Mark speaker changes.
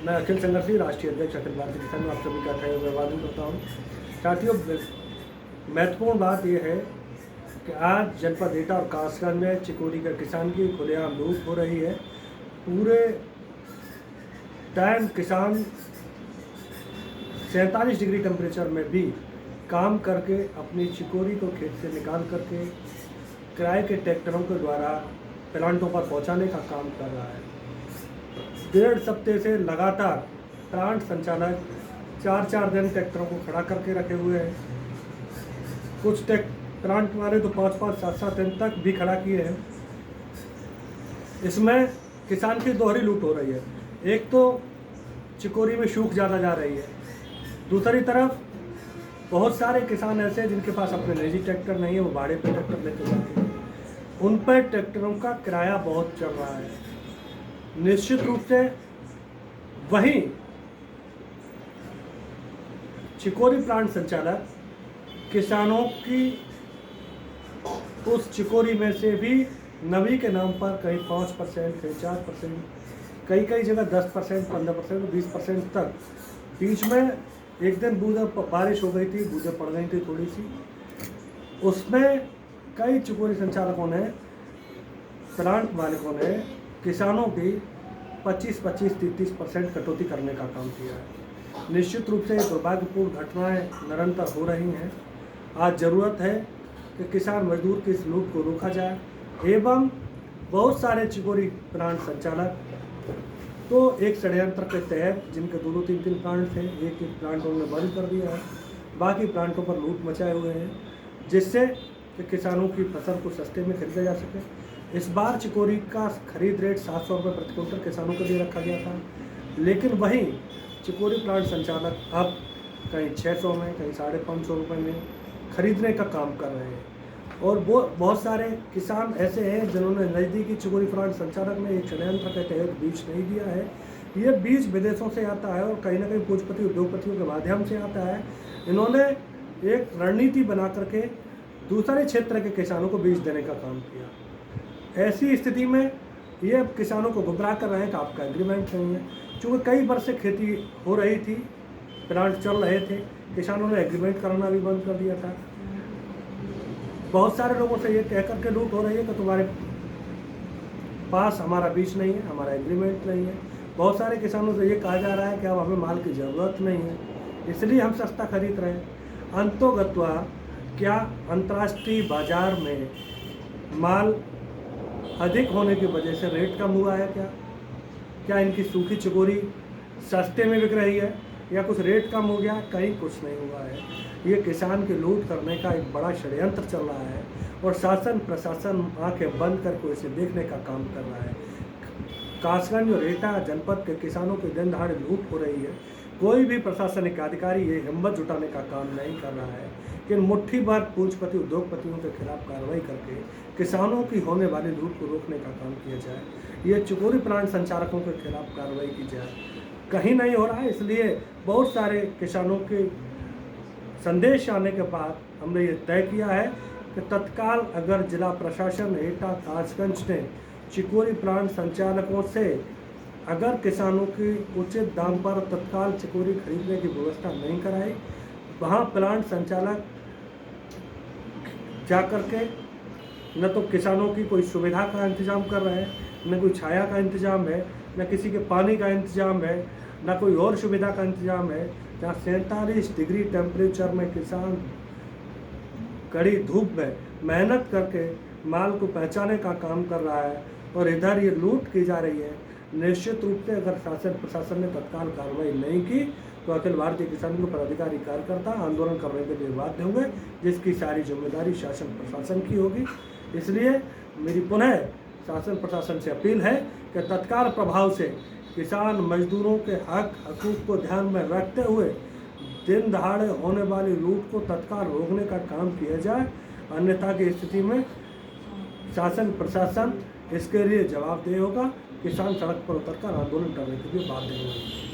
Speaker 1: मैं अखिल संघर्षी राष्ट्रीय अध्यक्ष अखिल भारतीय किसान में आप सभी का अभिवादन करता हूँ। साथियों, महत्वपूर्ण बात यह है कि आज जनपद एटा और कासगंज में चिकोरी के किसान की खुलेआम लूट हो रही है। पूरे टाइम किसान 47 डिग्री टेम्परेचर में भी काम करके अपनी चिकोरी को खेत से निकाल करके किराए के ट्रैक्टरों के द्वारा प्लांटों पर पहुंचाने का काम कर रहा है। 1.5 हफ्ते से लगातार प्लांट संचालक 4-4 दिन ट्रैक्टरों को खड़ा करके रखे हुए हैं। कुछ प्लांट वाले तो 5-5, 7-7 दिन तक भी खड़ा किए हैं। इसमें किसान की दोहरी लूट हो रही है। एक तो चिकोरी में सूख ज़्यादा जा रही है, दूसरी तरफ बहुत सारे किसान ऐसे हैं जिनके पास अपने निजी ट्रैक्टर नहीं है, वो भाड़े पे ट्रैक्टर लेके जाते हैं। उन पर ट्रैक्टरों का किराया बहुत चल रहा है। निश्चित रूप से वहीं चिकोरी प्लांट संचालक किसानों की उस चिकोरी में से भी नमी के नाम पर कहीं 5%, कहीं 4%, कई जगह 10%, 15%, 20% तक। बीच में एक दिन बूंदा बारिश हो गई थी, बूंदें पड़ गई थी थोड़ी सी, उसमें कई चिकोरी संचालकों ने, प्लांट मालिकों ने किसानों की 25-25, 30% कटौती करने का काम किया है। निश्चित रूप से दुर्भाग्यपूर्ण घटनाएं निरंतर हो रही हैं। आज ज़रूरत है कि किसान मजदूर की इस लूट को रोका जाए एवं बहुत सारे चिकोरी प्लांट संचालक तो एक षड्यंत्र के तहत, जिनके 2-3 प्लांट थे, एक प्लांट उन्होंने बंद कर दिया है, बाकी प्लांटों पर लूट मचाए हुए हैं, जिससे कि किसानों की फसल को सस्ते में खरीदा जा सके। इस बार चिकोरी का खरीद रेट 700 रुपये प्रति क्विंटल किसानों के लिए रखा गया था, लेकिन वहीं चिकोरी प्लांट संचालक अब कहीं 600 में, कहीं 550 रुपये में खरीदने का काम कर रहे हैं। और वो बहुत सारे किसान ऐसे हैं जिन्होंने नज़दीकी चिकोरी प्लांट संचालक ने एक षड्यंत्र के तहत बीज नहीं दिया है। ये बीज विदेशों से आता है और कहीं ना कहीं पूंजीपति उद्योगपतियों के माध्यम से आता है। इन्होंने एक रणनीति बना करके दूसरे क्षेत्र के किसानों को बीज देने का काम किया। ऐसी स्थिति में ये किसानों को गुमराह कर रहे हैं कि आपका एग्रीमेंट नहीं है। चूँकि कई वर्ष से खेती हो रही थी, प्लांट चल रहे थे, किसानों ने एग्रीमेंट कराना भी बंद कर दिया था। बहुत सारे लोगों से ये कह करके लूट हो रही है कि तुम्हारे पास हमारा बीज नहीं है, हमारा एग्रीमेंट नहीं है। बहुत सारे किसानों से ये कहा जा रहा है कि अब हमें माल की ज़रूरत नहीं है, इसलिए हम सस्ता खरीद रहे हैं। अंतोगत्वा क्या अंतर्राष्ट्रीय बाजार में माल अधिक होने की वजह से रेट कम हुआ है? क्या इनकी सूखी चिकोरी सस्ते में बिक रही है या कुछ रेट कम हो गया? कहीं कुछ नहीं हुआ है। ये किसान की लूट करने का एक बड़ा षड्यंत्र चल रहा है और शासन प्रशासन आंखें बंद करके इसे देखने का काम कर रहा है। कासगंज और एटा जनपद के किसानों की दिन दहाड़े लूट हो रही है। कोई भी प्रशासनिक अधिकारी ये हिम्मत जुटाने का काम नहीं कर रहा है कि मुट्ठी भर पूंजीपति उद्योगपतियों के खिलाफ कार्रवाई करके किसानों की होने वाली लूट को रोकने का काम किया जाए। ये चिकोरी प्लांट संचालकों के खिलाफ कार्रवाई की जाए। कहीं नहीं हो रहा है, इसलिए बहुत सारे किसानों के संदेश आने के बाद हमने ये तय किया है कि तत्काल अगर जिला प्रशासन एटा कासगंज ने चिकोरी प्लांट संचालकों से अगर किसानों की उचित दाम पर तत्काल चिकोरी खरीदने की व्यवस्था नहीं कराई, वहाँ प्लांट संचालक जा कर के न तो किसानों की कोई सुविधा का इंतज़ाम कर रहे हैं, न कोई छाया का इंतज़ाम है, न किसी के पानी का इंतज़ाम है, न कोई और सुविधा का इंतज़ाम है। जहाँ 47 डिग्री टेम्परेचर में किसान कड़ी धूप में मेहनत करके माल को पहुँचाने का काम कर रहा है और इधर ये लूट की जा रही है। निश्चित रूप से अगर शासन प्रशासन ने तत्काल कार्रवाई नहीं की तो अखिल भारतीय किसान के पदाधिकारी कार्यकर्ता आंदोलन करने के लिए बाध्य होंगे, जिसकी सारी जिम्मेदारी शासन प्रशासन की होगी। इसलिए मेरी पुनः शासन प्रशासन से अपील है कि तत्काल प्रभाव से किसान मजदूरों के हकूक़ को ध्यान में रखते हुए दिन दहाड़े होने वाली लूट को तत्काल रोकने का काम किया जाए। अन्यथा की स्थिति में शासन प्रशासन इसके लिए जवाबदेह होगा। किसान सड़क पर उतरकर आंदोलन करने के लिए बाध्य होंगे।